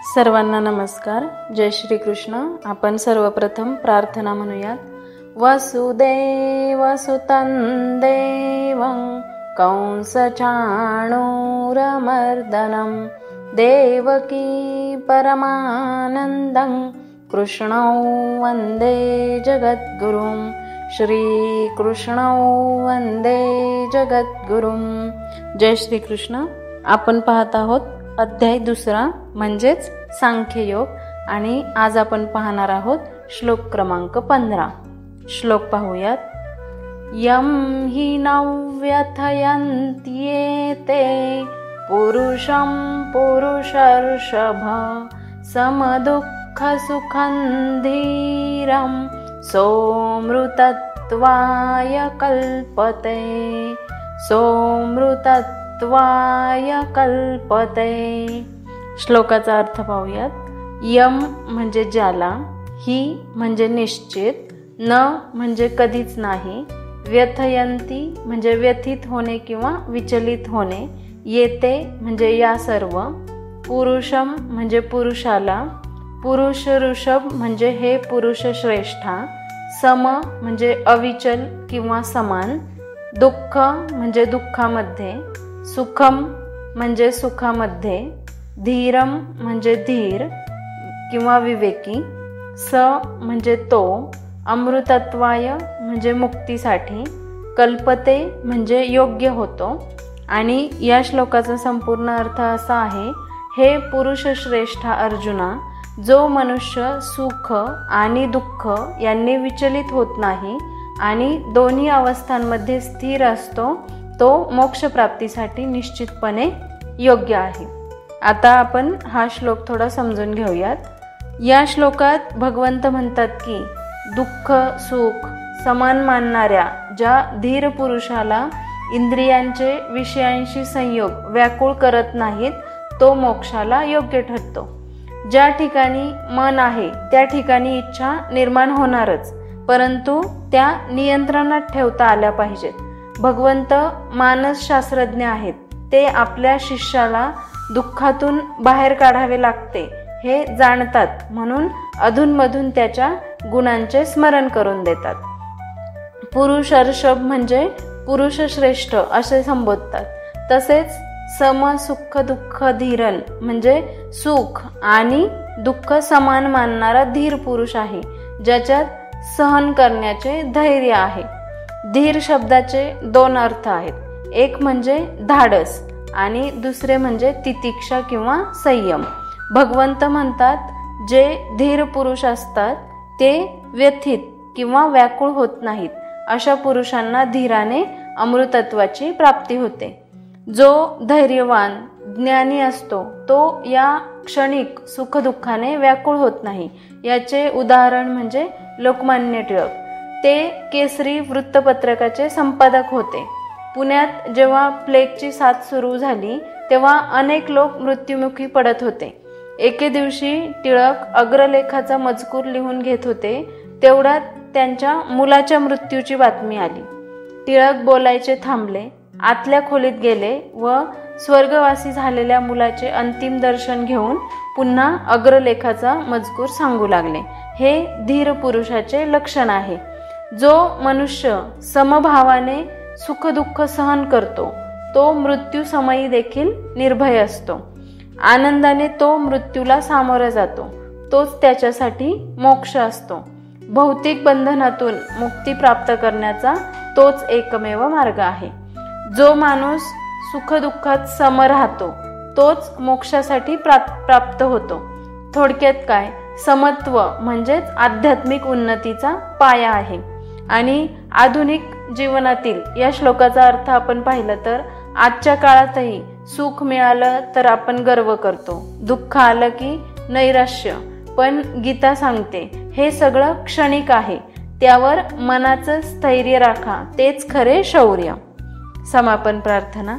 सर्वांना नमस्कार. जय श्री कृष्ण. आपण सर्वप्रथम प्रार्थना म्हणूयात. वसुदेवसुतं देवं कंसचाणूरमर्दनं देवकी परमानन्दं कृष्णौ वन्दे जगद्गुरुं. श्रीकृष्णौ वन्दे जगद्गुरुं. जय श्री कृष्ण. आपण पाहत आहोत अध्याय 2 म्हणजेच सांख्ययोग आणि आज आपण पाहणार आहोत श्लोक क्रमांक 15. श्लोक पाहूयात. यम हि नव्यथयन्त्येते पुरुषं पुरुषर्षभ समदुःख सुखं धीरं सोमृतत्वाय कल्पते. सोमृतत्वाय कल्पते. श्लोकाचा अर्थ पाहूयात. यम म्हणजे ज्याला, ही म्हणजे निश्चित, न म्हणजे कधीच नाही, व्यथयंती म्हणजे व्यथित होणे किंवा विचलित होणे, येते म्हणजे या सर्व, पुरुषम म्हणजे पुरुषाला, पुरुष ऋषभ म्हणजे हे पुरुष श्रेष्ठा, सम म्हणजे अविचल किंवा समान, दुःख म्हणजे दुःखामध्ये, सुखम म्हणजे सुखामध्ये, धीरम म्हणजे धीर किंवा विवेकी, स म्हणजे तो, अमृतत्वाय म्हणजे मुक्तीसाठी, कल्पते म्हणजे योग्य होतो. आणि या श्लोकाचा संपूर्ण अर्थ असा आहे. हे पुरुष श्रेष्ठा अर्जुना, जो मनुष्य सुख आणि दुःख यांनी विचलित होत नाही आणि दोन्ही अवस्थांमध्ये स्थिर असतो, तो मोक्षप्राप्तीसाठी निश्चितपणे योग्य आहे. आता आपण हा श्लोक थोडा समजून घेऊयात. या श्लोकात भगवंत म्हणतात की दुःख सुख समान मानणाऱ्या ज्या धीर पुरुषाला इंद्रियांचे विषयांशी संयोग व्याकुळ करत नाहीत, तो मोक्षाला योग्य ठरतो. ज्या ठिकाणी मन आहे त्या ठिकाणी इच्छा निर्माण होणारच, परंतु त्या नियंत्रणात ठेवता आल्या पाहिजेत. भगवंत मानसशास्त्रज्ञ आहेत. ते आपल्या शिष्याला दुःखातून बाहेर काढावे लागते हे जाणतात, म्हणून अधूनमधून त्याच्या गुणांचे स्मरण करून देतात. पुरुषर्षभ म्हणजे पुरुष श्रेष्ठ असे संबोधतात. तसेच सम सुख दुःख धीरन म्हणजे सुख आणि दुःख समान मानणारा धीर पुरुष आहे, ज्याच्यात सहन करण्याचे धैर्य आहे. धीर शब्दाचे 2 अर्थ आहेत. एक म्हणजे धाडस आणि दुसरे म्हणजे तितिक्षा किंवा संयम. भगवंत म्हणतात जे धीर पुरुष असतात ते व्यथित किंवा व्याकुळ होत नाहीत. अशा पुरुषांना धीराने अमृतत्वाची प्राप्ती होते. जो धैर्यवान ज्ञानी असतो तो या क्षणिक सुखदुःखाने व्याकुळ होत नाही. याचे उदाहरण म्हणजे लोकमान्य टिळक. ते केसरी वृत्तपत्रकाचे संपादक होते. पुण्यात जेव्हा प्लेगची साथ सुरू झाली तेव्हा अनेक लोक मृत्युमुखी पडत होते. एके दिवशी टिळक अग्रलेखाचा मजकूर लिहून घेत होते. तेवढ्यात त्यांच्या मुलाच्या मृत्यूची बातमी आली. टिळक बोलायचे थांबले, आतल्या खोलीत गेले व स्वर्गवासी झालेल्या मुलाचे अंतिम दर्शन घेऊन पुन्हा अग्रलेखाचा मजकूर सांगू लागले. हे धीर पुरुषाचे लक्षण आहे. जो मनुष्य समभावाने सुख दुःख सहन करतो तो मृत्यू समयी देखील निर्भय असतो. आनंदाने तो मृत्यूला सामोरा जातो. तोच त्याच्यासाठी मोक्ष असतो. भौतिक बंधनातून मुक्ती प्राप्त करण्याचा तोच एकमेव मार्ग आहे. जो माणूस सुख दुःखात सम राहतो तोच मोक्षासाठी प्राप्त होतो. थोडक्यात काय, समत्व म्हणजेच आध्यात्मिक उन्नतीचा पाया आहे. आणि आधुनिक जीवनातील या श्लोकाचा अर्थ आपण पाहिलं तर आजच्या काळातही सुख मिळालं तर आपण गर्व करतो, दुःख आलं की नैराश्य. पण गीता सांगते हे सगळं क्षणिक आहे. त्यावर मनाचं स्थैर्य राखा, तेच खरे शौर्य. समापन प्रार्थना.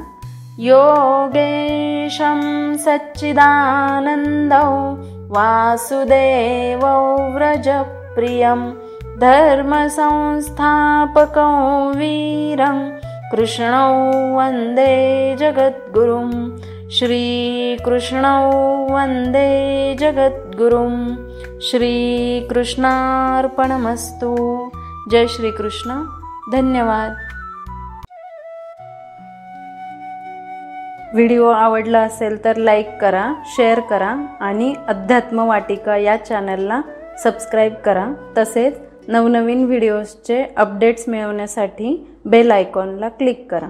योगेशं सच्चिदानन्दौ वासुदेवौ व्रजप्रियं धर्मसंस्थापकं वीरं कृष्णौ वन्दे जगद्गुरुं. श्रीकृष्णौ वन्दे जगद्गुरुं। श्रीकृष्णार्पणमस्तु। जय श्रीकृष्ण। धन्यवाद। व्हिडिओ आवडला असेल तर लाईक करा, शेअर करा आणि अध्यात्म वाटिका या चॅनलला सबस्क्राईब करा। तसेच नवनवीन व्हिडिओजचे अपडेट्स मिळवण्यासाठी बेल आयकॉनला क्लिक करा।